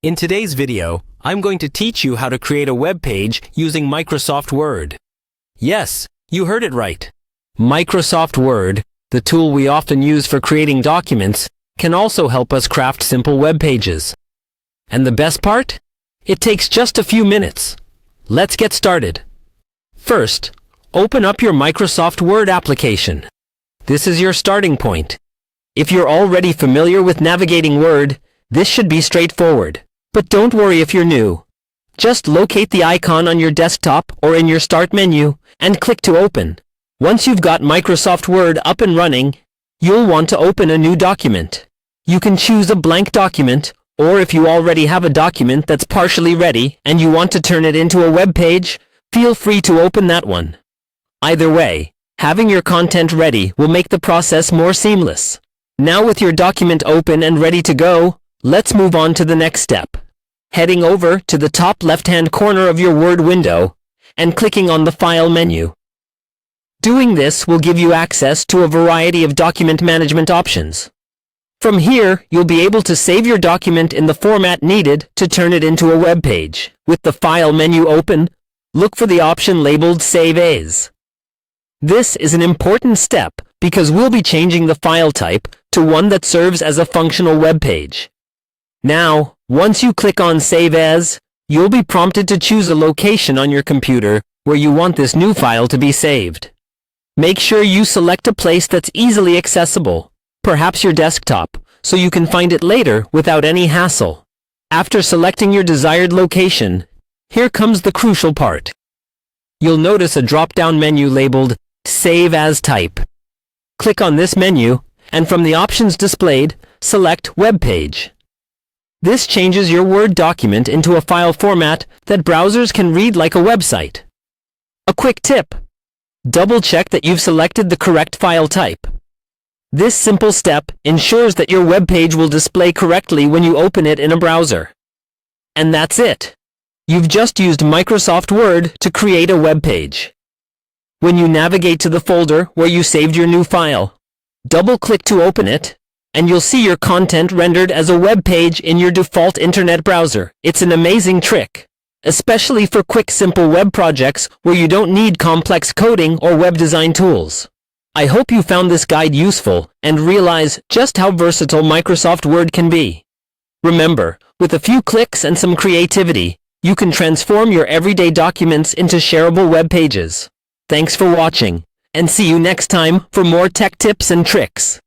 In today's video, I'm going to teach you how to create a web page using Microsoft Word. Yes, you heard it right. Microsoft Word, the tool we often use for creating documents, can also help us craft simple web pages. And the best part? It takes just a few minutes. Let's get started. First, open up your Microsoft Word application. This is your starting point. If you're already familiar with navigating Word, this should be straightforward. But don't worry if you're new. Just locate the icon on your desktop or in your Start menu and click to open. Once you've got Microsoft Word up and running, you'll want to open a new document. You can choose a blank document, or if you already have a document that's partially ready and you want to turn it into a web page, feel free to open that one. Either way, having your content ready will make the process more seamless. Now with your document open and ready to go, let's move on to the next step. Heading over to the top left-hand corner of your Word window and clicking on the File menu. Doing this will give you access to a variety of document management options. From here, you'll be able to save your document in the format needed to turn it into a web page. With the File menu open, look for the option labeled Save As. This is an important step because we'll be changing the file type to one that serves as a functional web page. Now, once you click on Save As, you'll be prompted to choose a location on your computer where you want this new file to be saved. Make sure you select a place that's easily accessible, perhaps your desktop, so you can find it later without any hassle. After selecting your desired location, here comes the crucial part. You'll notice a drop-down menu labeled Save As Type. Click on this menu, and from the options displayed, select Web Page. This changes your Word document into a file format that browsers can read like a website. A quick tip: double-check that you've selected the correct file type. This simple step ensures that your web page will display correctly when you open it in a browser. And that's it. You've just used Microsoft Word to create a web page. When you navigate to the folder where you saved your new file, double-click to open it, and you'll see your content rendered as a web page in your default internet browser. It's an amazing trick, especially for quick, simple web projects where you don't need complex coding or web design tools. I hope you found this guide useful and realize just how versatile Microsoft Word can be. Remember, with a few clicks and some creativity, you can transform your everyday documents into shareable web pages. Thanks for watching, and see you next time for more tech tips and tricks.